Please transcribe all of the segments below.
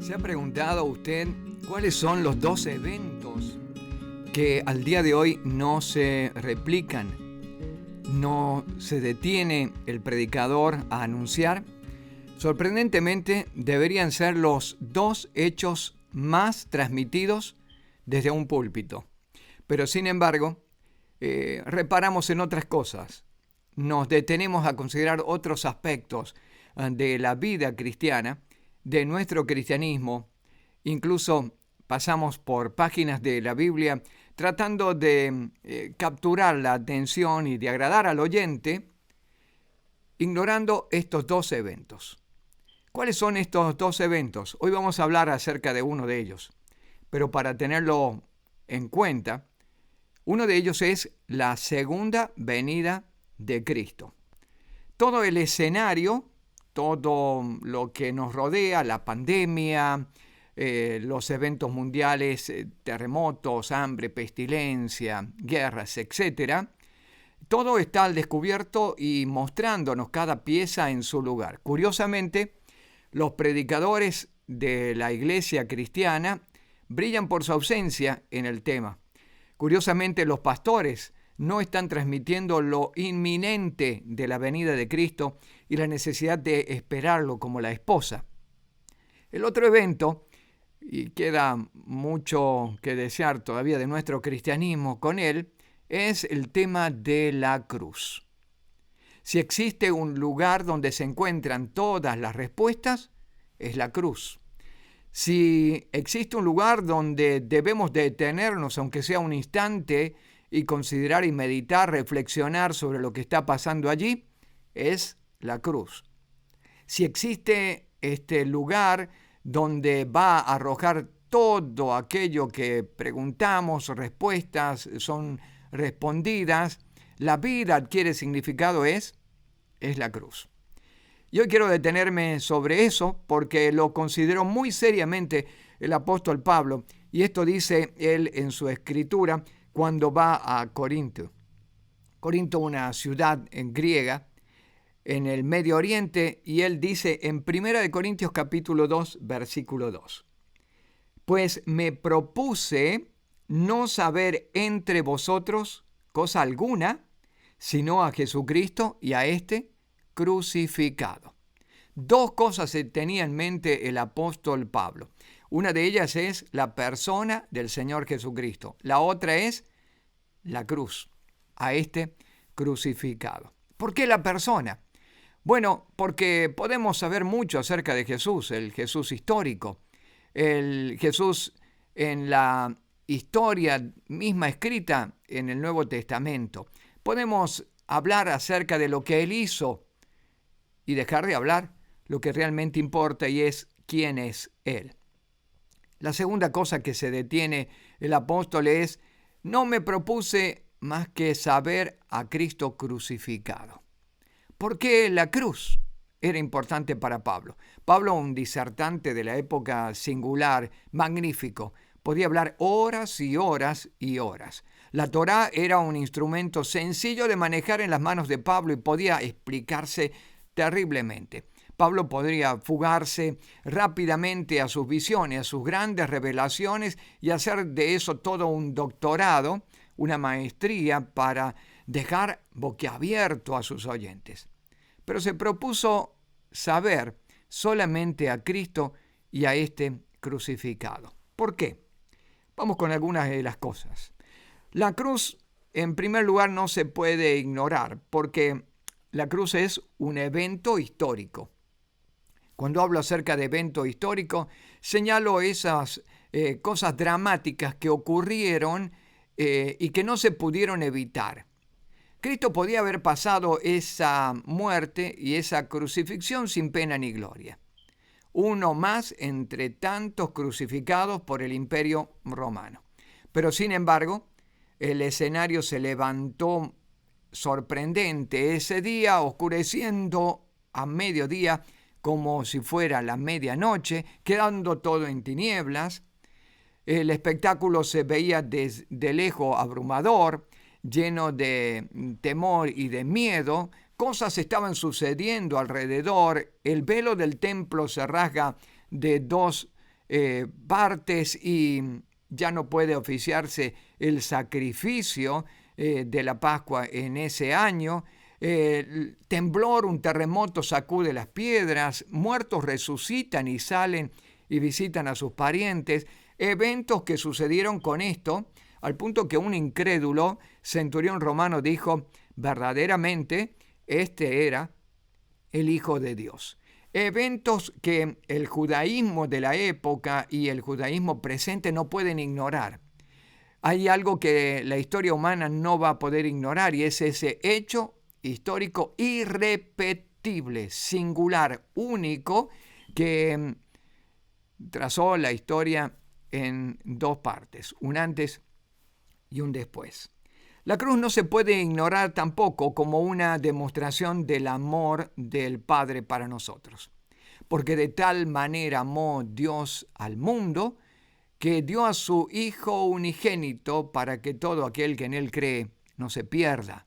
¿Se ha preguntado usted cuáles son los dos eventos que al día de hoy no se replican? ¿No se detiene el predicador a anunciar? Sorprendentemente, deberían ser los dos hechos más transmitidos desde un púlpito. Pero sin embargo, reparamos en otras cosas. Nos detenemos a considerar otros aspectos de la vida cristiana, de nuestro cristianismo. Incluso pasamos por páginas de la Biblia tratando de capturar la atención y de agradar al oyente, ignorando estos dos eventos. ¿Cuáles son estos dos eventos? Hoy vamos a hablar acerca de uno de ellos, pero para tenerlo en cuenta, uno de ellos es la segunda venida de Cristo. Todo el escenario, todo lo que nos rodea, la pandemia, los eventos mundiales, terremotos, hambre, pestilencia, guerras, etc., todo está al descubierto y mostrándonos cada pieza en su lugar. Curiosamente, los predicadores de la iglesia cristiana brillan por su ausencia en el tema. Curiosamente, los pastores no están transmitiendo lo inminente de la venida de Cristo y la necesidad de esperarlo como la esposa. El otro evento, y queda mucho que desear todavía de nuestro cristianismo con él, es el tema de la cruz. Si existe un lugar donde se encuentran todas las respuestas, es la cruz. Si existe un lugar donde debemos detenernos, aunque sea un instante, y considerar y meditar, reflexionar sobre lo que está pasando allí, es la cruz. Si existe este lugar donde va a arrojar todo aquello que preguntamos, respuestas son respondidas, la vida adquiere significado, es la cruz. Y hoy quiero detenerme sobre eso porque lo consideró muy seriamente el apóstol Pablo, y esto dice él en su escritura cuando va a Corinto. Corinto, una ciudad en griega, en el Medio Oriente, y él dice en 1 Corintios capítulo 2, versículo 2. Pues me propuse no saber entre vosotros cosa alguna, sino a Jesucristo y a este crucificado. Dos cosas se tenía en mente el apóstol Pablo. Una de ellas es la persona del Señor Jesucristo. La otra es la cruz, a este crucificado. ¿Por qué la persona? Bueno, porque podemos saber mucho acerca de Jesús, el Jesús histórico, el Jesús en la historia misma escrita en el Nuevo Testamento. Podemos hablar acerca de lo que Él hizo y dejar de hablar lo que realmente importa, y es quién es Él. La segunda cosa que se detiene el apóstol es: no me propuse más que saber a Cristo crucificado. ¿Por qué la cruz era importante para Pablo? Pablo, un disertante de la época singular, magnífico, podía hablar horas y horas y horas. La Torá era un instrumento sencillo de manejar en las manos de Pablo y podía explicarse terriblemente. Pablo podría fugarse rápidamente a sus visiones, a sus grandes revelaciones, y hacer de eso todo un doctorado, una maestría, para dejar boquiabierto a sus oyentes. Pero se propuso saber solamente a Cristo y a este crucificado. ¿Por qué? Vamos con algunas de las cosas. La cruz, en primer lugar, no se puede ignorar, porque la cruz es un evento histórico. Cuando hablo acerca de evento histórico, señalo esas cosas dramáticas que ocurrieron y que no se pudieron evitar. Cristo podía haber pasado esa muerte y esa crucifixión sin pena ni gloria. Uno más entre tantos crucificados por el Imperio Romano. Pero sin embargo, el escenario se levantó sorprendente ese día, oscureciendo a mediodía, como si fuera la medianoche, quedando todo en tinieblas. El espectáculo se veía de lejos abrumador, lleno de temor y de miedo. Cosas estaban sucediendo alrededor. El velo del templo se rasga de dos partes y ya no puede oficiarse el sacrificio de la Pascua en ese año. Temblor, un terremoto sacude las piedras, muertos resucitan y salen y visitan a sus parientes. Eventos que sucedieron con esto, al punto que un incrédulo centurión romano dijo, verdaderamente, este era el Hijo de Dios. Eventos que el judaísmo de la época y el judaísmo presente no pueden ignorar. Hay algo que la historia humana no va a poder ignorar y es ese hecho histórico irrepetible, singular, único, que trazó la historia en dos partes, un antes y un después. La cruz no se puede ignorar tampoco como una demostración del amor del Padre para nosotros, porque de tal manera amó Dios al mundo que dio a su Hijo unigénito para que todo aquel que en Él cree no se pierda,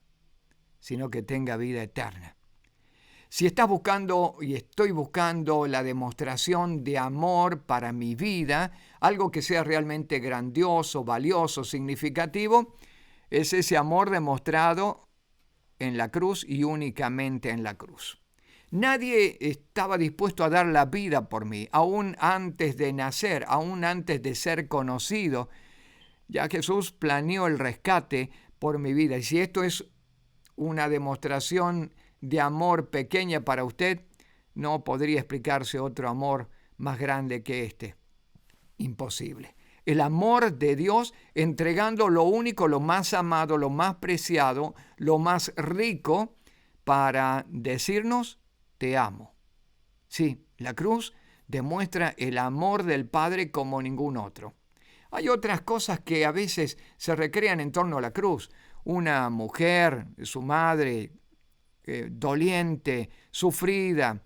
sino que tenga vida eterna. Si estás buscando y estoy buscando la demostración de amor para mi vida, algo que sea realmente grandioso, valioso, significativo, es ese amor demostrado en la cruz y únicamente en la cruz. Nadie estaba dispuesto a dar la vida por mí, aún antes de nacer, aún antes de ser conocido. Ya Jesús planeó el rescate por mi vida. Y si esto es una demostración de amor pequeña para usted, no podría explicarse otro amor más grande que este. Imposible. El amor de Dios entregando lo único, lo más amado, lo más preciado, lo más rico para decirnos, te amo. Sí, la cruz demuestra el amor del Padre como ningún otro. Hay otras cosas que a veces se recrean en torno a la cruz. Una mujer, su madre, doliente, sufrida.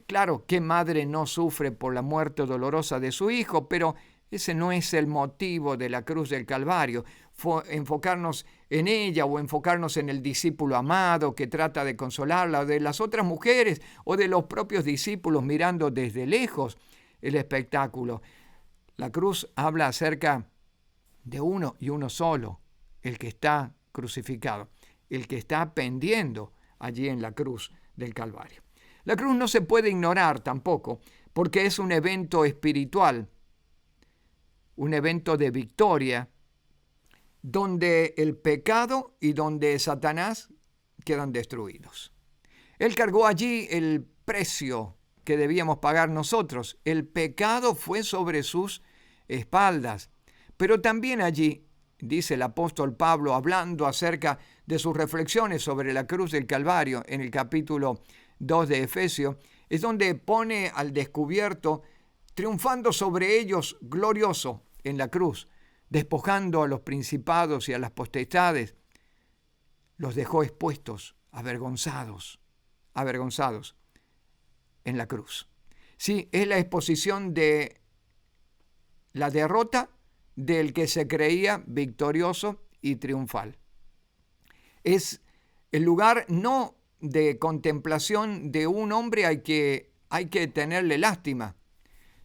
Claro, ¿qué madre no sufre por la muerte dolorosa de su hijo? Pero ese no es el motivo de la cruz del Calvario. Enfocarnos en ella o enfocarnos en el discípulo amado que trata de consolarla, o de las otras mujeres o de los propios discípulos mirando desde lejos el espectáculo. La cruz habla acerca de uno y uno solo, el que está crucificado, el que está pendiendo allí en la cruz del Calvario. La cruz no se puede ignorar tampoco, porque es un evento espiritual, un evento de victoria, donde el pecado y donde Satanás quedan destruidos. Él cargó allí el precio que debíamos pagar nosotros. El pecado fue sobre sus espaldas. Pero también allí, dice el apóstol Pablo, hablando acerca de sus reflexiones sobre la cruz del Calvario en el capítulo 2 de Efesios, es donde pone al descubierto, triunfando sobre ellos glorioso en la cruz, despojando a los principados y a las potestades, los dejó expuestos, avergonzados en la cruz. Sí, es la exposición de la derrota del que se creía victorioso y triunfal. Es el lugar no de contemplación de un hombre hay que tenerle lástima,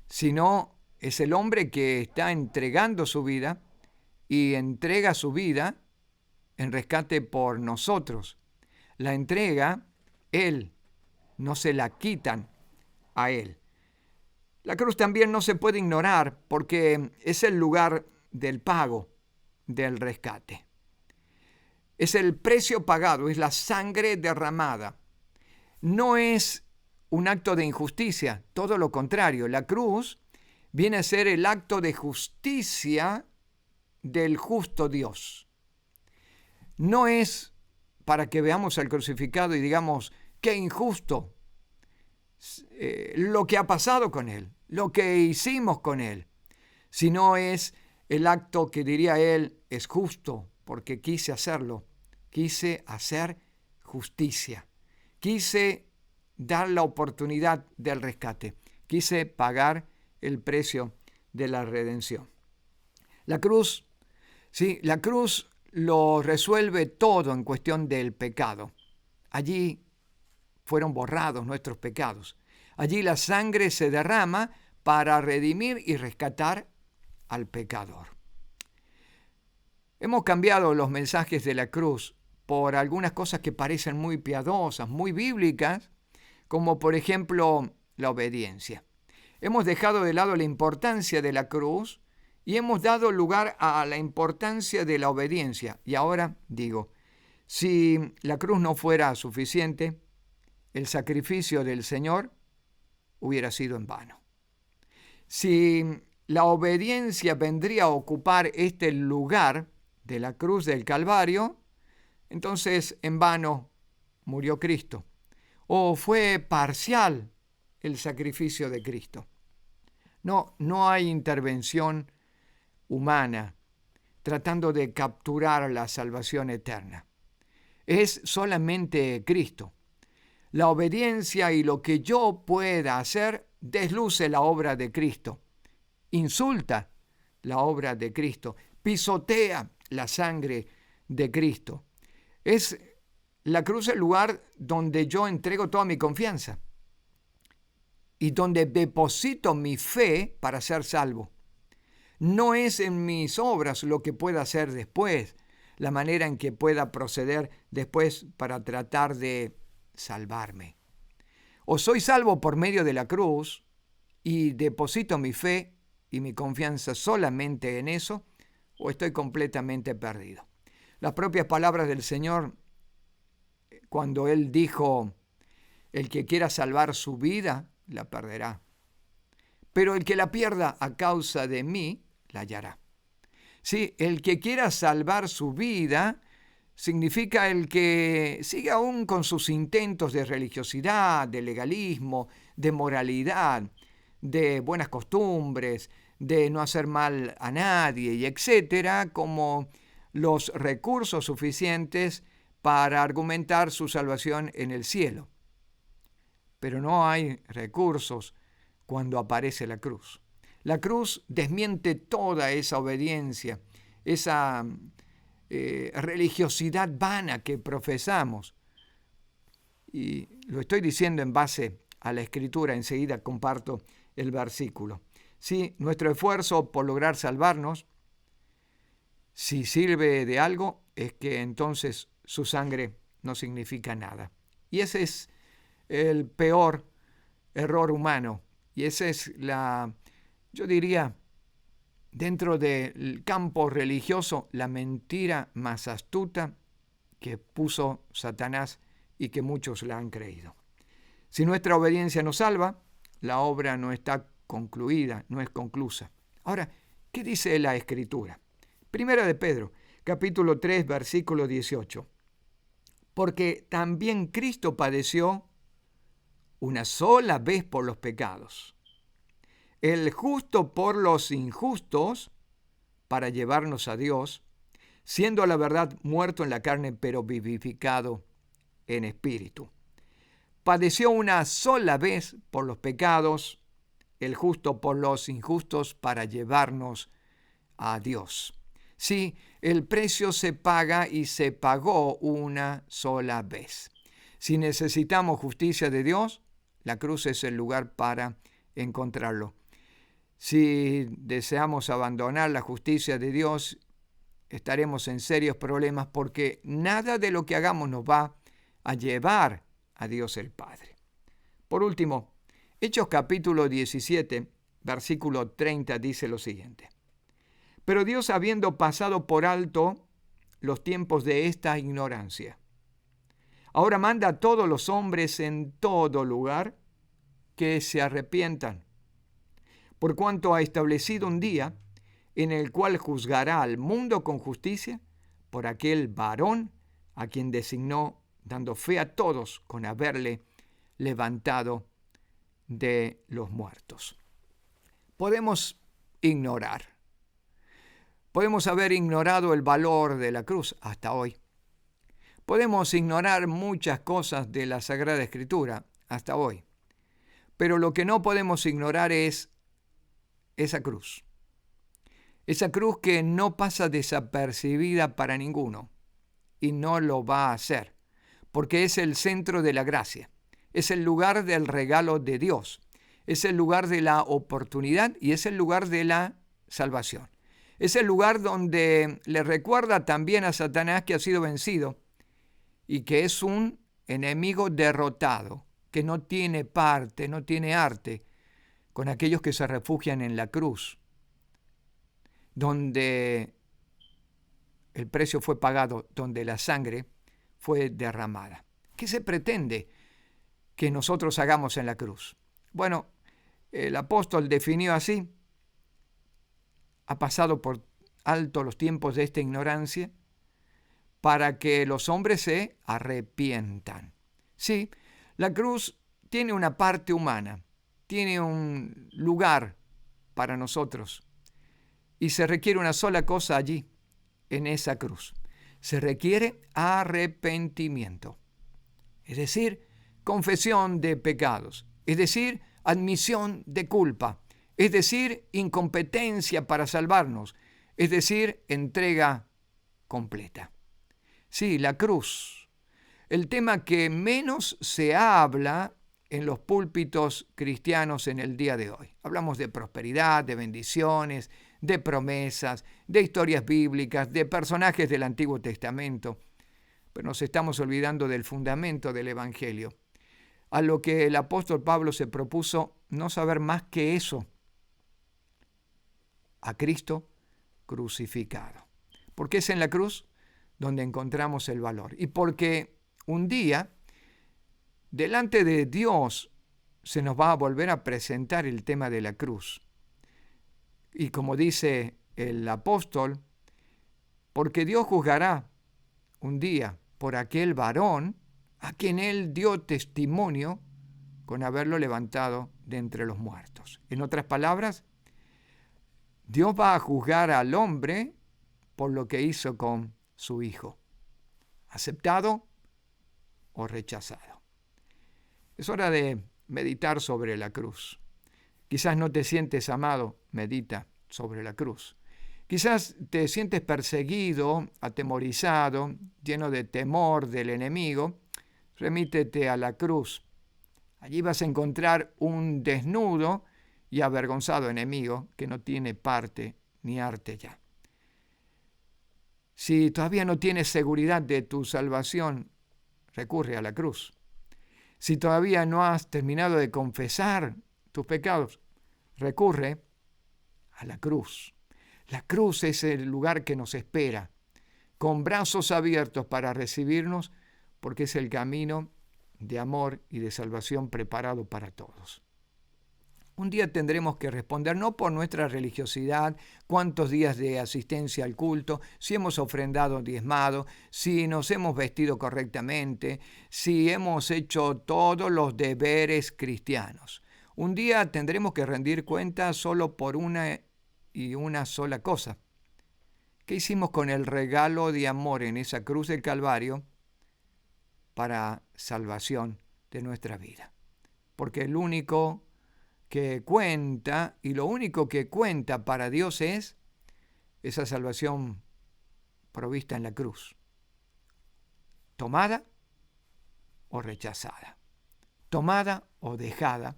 sino es el hombre que está entregando su vida y entrega su vida en rescate por nosotros. La entrega, él, no se la quitan a él. La cruz también no se puede ignorar porque es el lugar del pago, del rescate. Es el precio pagado, es la sangre derramada. No es un acto de injusticia, todo lo contrario. La cruz viene a ser el acto de justicia del justo Dios. No es para que veamos al crucificado y digamos, qué injusto lo que ha pasado con él, lo que hicimos con él, sino es el acto que diría él, es justo porque quise hacerlo, quise hacer justicia, quise dar la oportunidad del rescate, quise pagar el precio de la redención. La cruz, sí, la cruz lo resuelve todo en cuestión del pecado. Allí fueron borrados nuestros pecados. Allí la sangre se derrama para redimir y rescatar al pecador. Hemos cambiado los mensajes de la cruz por algunas cosas que parecen muy piadosas, muy bíblicas, como por ejemplo la obediencia. Hemos dejado de lado la importancia de la cruz y hemos dado lugar a la importancia de la obediencia. Y ahora digo, si la cruz no fuera suficiente, el sacrificio del Señor hubiera sido en vano. Si la obediencia vendría a ocupar este lugar de la cruz del Calvario, entonces en vano murió Cristo. O fue parcial el sacrificio de Cristo. No hay intervención humana tratando de capturar la salvación eterna. Es solamente Cristo. La obediencia y lo que yo pueda hacer desluce la obra de Cristo, insulta la obra de Cristo, pisotea la sangre de Cristo. Es la cruz el lugar donde yo entrego toda mi confianza y donde deposito mi fe para ser salvo. No es en mis obras lo que pueda hacer después, la manera en que pueda proceder después para tratar de salvarme. O soy salvo por medio de la cruz y deposito mi fe y mi confianza solamente en eso, o estoy completamente perdido. Las propias palabras del Señor, cuando Él dijo, el que quiera salvar su vida, la perderá. Pero el que la pierda a causa de mí, la hallará. Sí, el que quiera salvar su vida significa el que sigue aún con sus intentos de religiosidad, de legalismo, de moralidad, de buenas costumbres, de no hacer mal a nadie, y etcétera, como los recursos suficientes para argumentar su salvación en el cielo. Pero no hay recursos cuando aparece la cruz. La cruz desmiente toda esa obediencia, esa religiosidad vana que profesamos. Y lo estoy diciendo en base a la Escritura, enseguida comparto el versículo. Sí, nuestro esfuerzo por lograr salvarnos, si sirve de algo, es que entonces su sangre no significa nada. Y ese es el peor error humano. Y esa es yo diría, dentro del campo religioso, la mentira más astuta que puso Satanás y que muchos la han creído. Si nuestra obediencia nos salva, la obra no está concluida, no es conclusa. Ahora, ¿qué dice la Escritura? Primera de Pedro, capítulo 3, versículo 18. Porque también Cristo padeció una sola vez por los pecados, el justo por los injustos, para llevarnos a Dios, siendo a la verdad muerto en la carne, pero vivificado en espíritu. Padeció una sola vez por los pecados, el justo por los injustos, para llevarnos a Dios. Sí, el precio se paga y se pagó una sola vez. Si necesitamos justicia de Dios, la cruz es el lugar para encontrarlo. Si deseamos abandonar la justicia de Dios, estaremos en serios problemas porque nada de lo que hagamos nos va a llevar a Dios el Padre. Por último, Hechos capítulo 17, versículo 30 dice lo siguiente. Pero Dios, habiendo pasado por alto los tiempos de esta ignorancia, ahora manda a todos los hombres en todo lugar que se arrepientan, por cuanto ha establecido un día en el cual juzgará al mundo con justicia por aquel varón a quien designó, dando fe a todos con haberle levantado de los muertos. Podemos ignorar. Podemos haber ignorado el valor de la cruz hasta hoy. Podemos ignorar muchas cosas de la Sagrada Escritura hasta hoy. Pero lo que no podemos ignorar es esa cruz. Esa cruz que no pasa desapercibida para ninguno y no lo va a hacer, porque es el centro de la gracia, es el lugar del regalo de Dios, Es el lugar de la oportunidad y es el lugar de la salvación. Es el lugar donde le recuerda también a Satanás que ha sido vencido y que es un enemigo derrotado, que no tiene parte, no tiene arte con aquellos que se refugian en la cruz, donde el precio fue pagado, donde la sangre fue derramada. ¿Qué se pretende que nosotros hagamos en la cruz? Bueno, el apóstol definió así: ha pasado por alto los tiempos de esta ignorancia para que los hombres se arrepientan. Sí, la cruz tiene una parte humana, tiene un lugar para nosotros y se requiere una sola cosa allí, en esa cruz. Se requiere arrepentimiento, es decir, confesión de pecados, es decir, admisión de culpa, es decir, incompetencia para salvarnos, es decir, entrega completa. Sí, la cruz, el tema que menos se habla en los púlpitos cristianos en el día de hoy. Hablamos de prosperidad, de bendiciones, de promesas, de historias bíblicas, de personajes del Antiguo Testamento, pero nos estamos olvidando del fundamento del Evangelio, a lo que el apóstol Pablo se propuso no saber más que eso: a Cristo crucificado. Porque es en la cruz donde encontramos el valor. Y porque un día, delante de Dios, se nos va a volver a presentar el tema de la cruz. Y como dice el apóstol, porque Dios juzgará un día por aquel varón a quien él dio testimonio con haberlo levantado de entre los muertos. En otras palabras, Dios va a juzgar al hombre por lo que hizo con su Hijo, aceptado o rechazado. Es hora de meditar sobre la cruz. Quizás no te sientes amado, medita sobre la cruz. Quizás te sientes perseguido, atemorizado, lleno de temor del enemigo. Remítete a la cruz. Allí vas a encontrar un desnudo y avergonzado enemigo que no tiene parte ni arte ya. Si todavía no tienes seguridad de tu salvación, recurre a la cruz. Si todavía no has terminado de confesar tus pecados, recurre a la cruz. La cruz es el lugar que nos espera, con brazos abiertos para recibirnos, porque es el camino de amor y de salvación preparado para todos. Un día tendremos que responder no por nuestra religiosidad, cuántos días de asistencia al culto, si hemos ofrendado, diezmado, si nos hemos vestido correctamente, si hemos hecho todos los deberes cristianos. Un día tendremos que rendir cuenta solo por una sola cosa. ¿Qué hicimos con el regalo de amor en esa cruz del Calvario para salvación de nuestra vida? Porque el único que cuenta y lo único que cuenta para Dios es esa salvación provista en la cruz, tomada o rechazada, tomada o dejada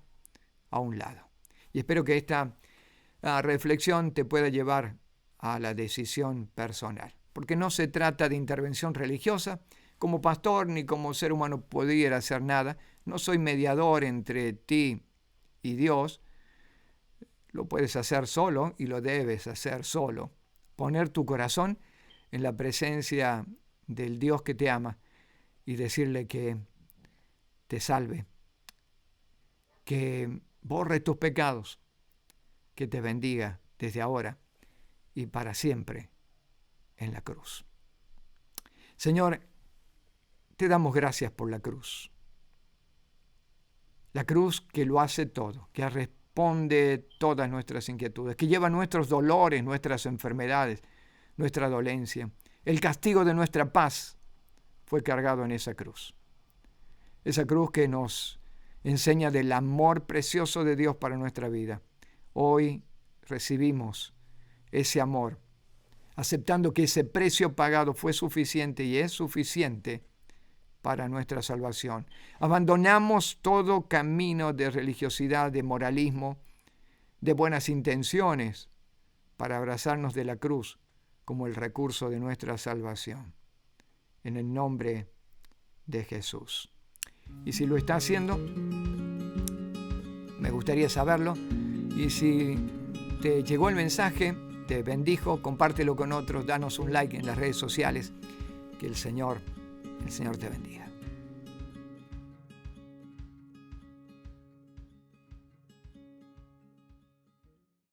a un lado. Y espero que esta reflexión te pueda llevar a la decisión personal, porque no se trata de intervención religiosa. Como pastor ni como ser humano pudiera hacer nada. No soy mediador entre ti y Dios. Lo puedes hacer solo y lo debes hacer solo. Poner tu corazón en la presencia del Dios que te ama y decirle que te salve, que borre tus pecados, que te bendiga desde ahora y para siempre en la cruz. Señor, te damos gracias por la cruz. La cruz que lo hace todo, que responde todas nuestras inquietudes, que lleva nuestros dolores, nuestras enfermedades, nuestra dolencia. El castigo de nuestra paz fue cargado en esa cruz. Esa cruz que nos enseña del amor precioso de Dios para nuestra vida. Hoy recibimos ese amor, aceptando que ese precio pagado fue suficiente y es suficiente para nuestra salvación. Abandonamos todo camino de religiosidad, de moralismo, de buenas intenciones, para abrazarnos de la cruz como el recurso de nuestra salvación. En el nombre de Jesús. Y si lo está haciendo, me gustaría saberlo. Y si te llegó el mensaje, te bendijo, compártelo con otros, danos un like en las redes sociales. Que el Señor te bendiga.